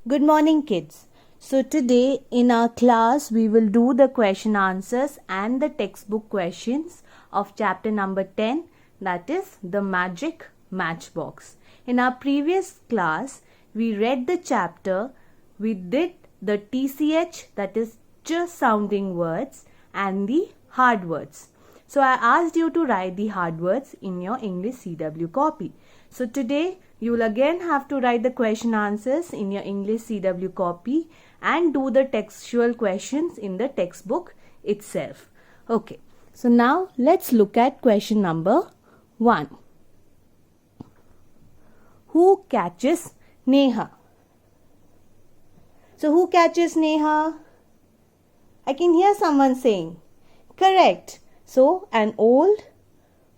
Good morning, kids. So today in our class we will do the question answers and the textbook questions of chapter number 10, that is the magic matchbox. In our previous class we read the chapter, we did the TCH, that is ch sounding words, and the hard words. So I asked you to write the hard words in your English CW copy. So today you will again have to write the question answers in your English CW copy and do the textual questions in the textbook itself. Okay, so now let's look at question number 1. Who catches Neha? So who catches Neha? I can hear someone saying. Correct. So an old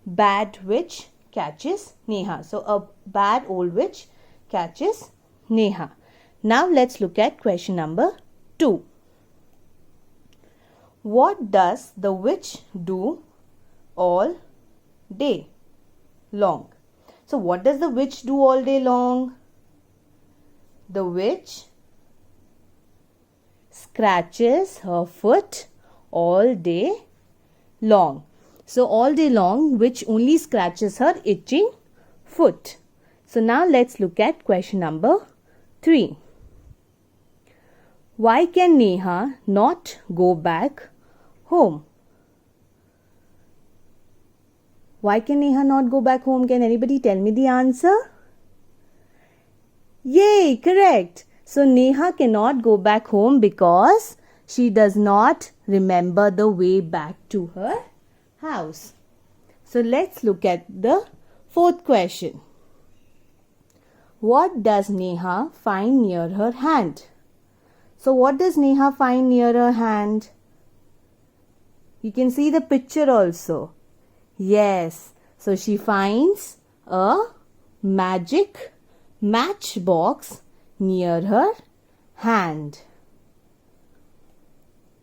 bad witch catches Neha. So a bad old witch catches Neha. Now let's look at question number 2. What does the witch do all day long? So what does the witch do all day long? The witch scratches her foot all day long. So all day long, witch only scratches her itching foot. So now let's look at question number 3. Why can Neha not go back home? Why can Neha not go back home? Can anybody tell me the answer? Yay, correct. So Neha cannot go back home because she does not remember the way back to her house. So let's look at the 4th question. What does Neha find near her hand? So what does Neha find near her hand? You can see the picture also. Yes, so she finds a magic matchbox near her hand.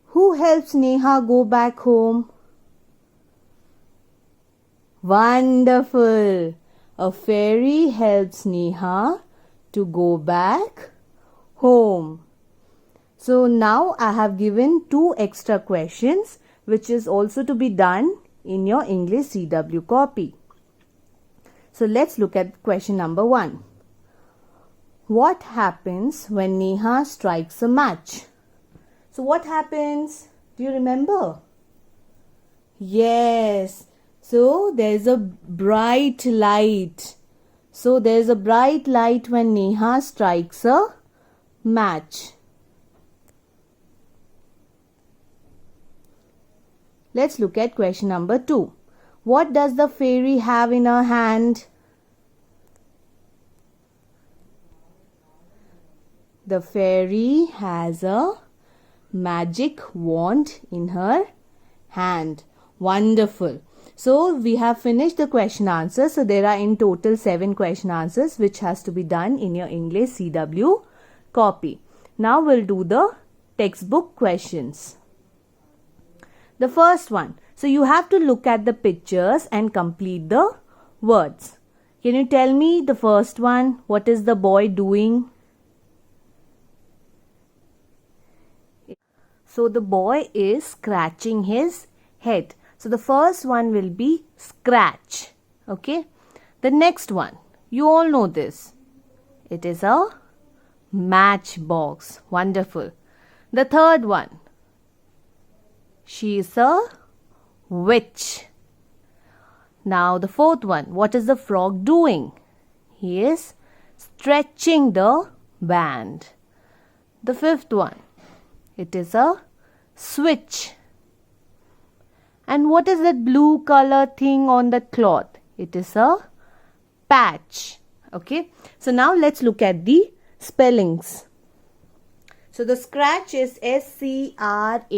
Who helps Neha go back home? Wonderful! A fairy helps Neha to go back home. So now I have given 2 extra questions which is also to be done in your English CW copy. So let's look at question number 1. What happens when Neha strikes a match? So what happens? Do you remember? Yes. So there's a bright light. So there's a bright light when Neha strikes a match. Let's look at question number 2. What does the fairy have in her hand? The fairy has a magic wand in her hand. Wonderful. So we have finished the question answers. So there are in total 7 question answers which has to be done in your English CW copy. Now we'll do the textbook questions. The first one. So you have to look at the pictures and complete the words. Can you tell me the first one? What is the boy doing? So the boy is scratching his head. So the first one will be scratch. Okay. The next one. You all know this. It is a matchbox. Wonderful. The third one. She is a witch. Now the fourth one. What is the frog doing? He is stretching the band. The fifth one. It is a switch. And what is that blue color thing on the cloth? It is a patch. Okay. So now let's look at the spellings. So the scratch is SCRATCH.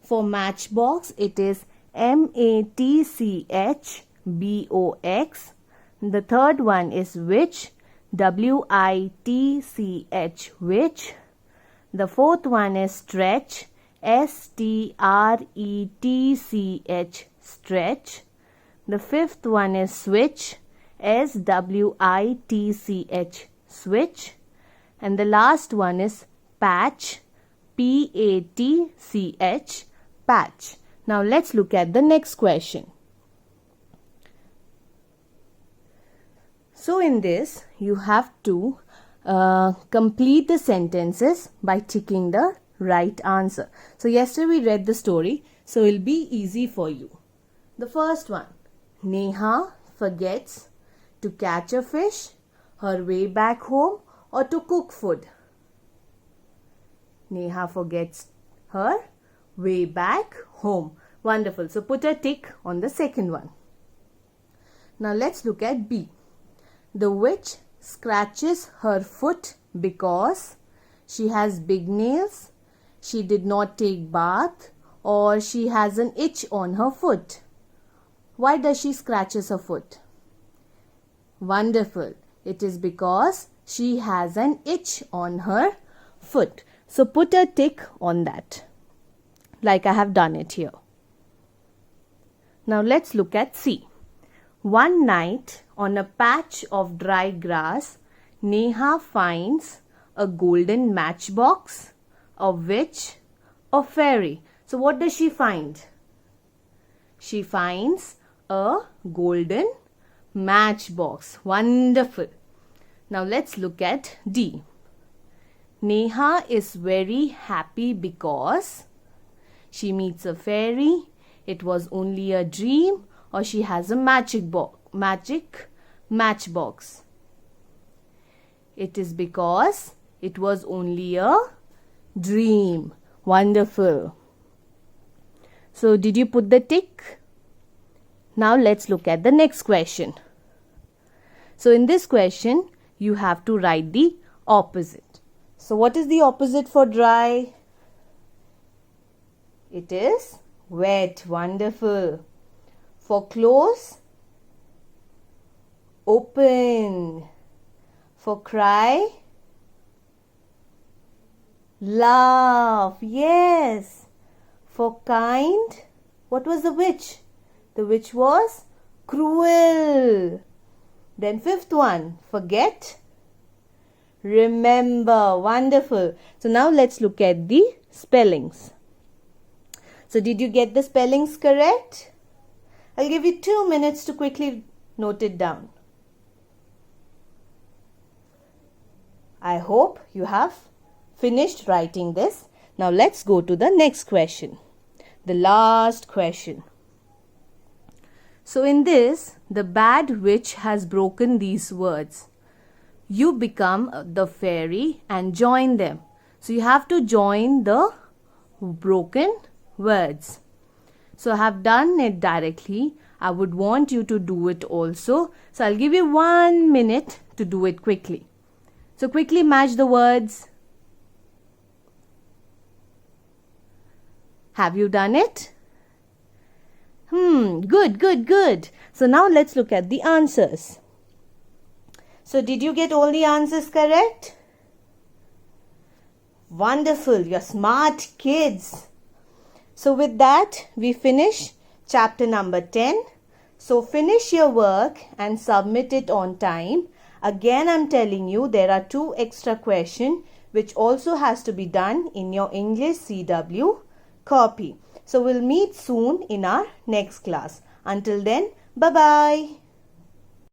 For matchbox, it is MATCHBOX. The third one is witch. WITCH, witch. The fourth one is stretch. STRETCH, stretch. The fifth one is switch. SWITCH, switch. And the last one is patch, P-A-T-C-H, patch. Now let's look at the next question. So in this, you have to complete the sentences by ticking the right answer. So yesterday we read the story, so it'll be easy for you. The first one, Neha forgets to catch a fish, her way back home, or to cook food. Neha forgets her way back home. Wonderful. So put a tick on the second one. Now let's look at B. The witch scratches her foot because she has big nails, she did not take bath, or she has an itch on her foot. Why does she scratches her foot? Wonderful. It is because she has an itch on her foot. So put a tick on that, like I have done it here. Now let's look at C. One night on a patch of dry grass, Neha finds a golden matchbox, a witch, a fairy. So what does she find? She finds a golden matchbox. Wonderful. Now let's look at D. Neha is very happy because she meets a fairy, it was only a dream, or she has a magic matchbox. It is because it was only a dream. Wonderful. So did you put the tick? Now let's look at the next question. So in this question, you have to write the opposite. So what is the opposite for dry? It is wet. Wonderful. For close, open. For cry, laugh. Yes. For kind, what was the witch? The witch was cruel. Then fifth one, forget, remember. Wonderful. So now let's look at the spellings. So did you get the spellings correct? I'll give you 2 minutes to quickly note it down. I hope you have finished writing this. Now let's go to the next question. The last question. So in this, the bad witch has broken these words. You become the fairy and join them. So you have to join the broken words. So I have done it directly. I would want you to do it also. So I'll give you 1 minute to do it quickly. So quickly match the words. Have you done it? Good. So now let's look at the answers. So did you get all the answers correct? Wonderful. You're smart kids. So with that, we finish chapter number 10. So finish your work and submit it on time. Again, I'm telling you, there are 2 extra questions which also has to be done in your English CW copy. So we'll meet soon in our next class. Until then, bye-bye.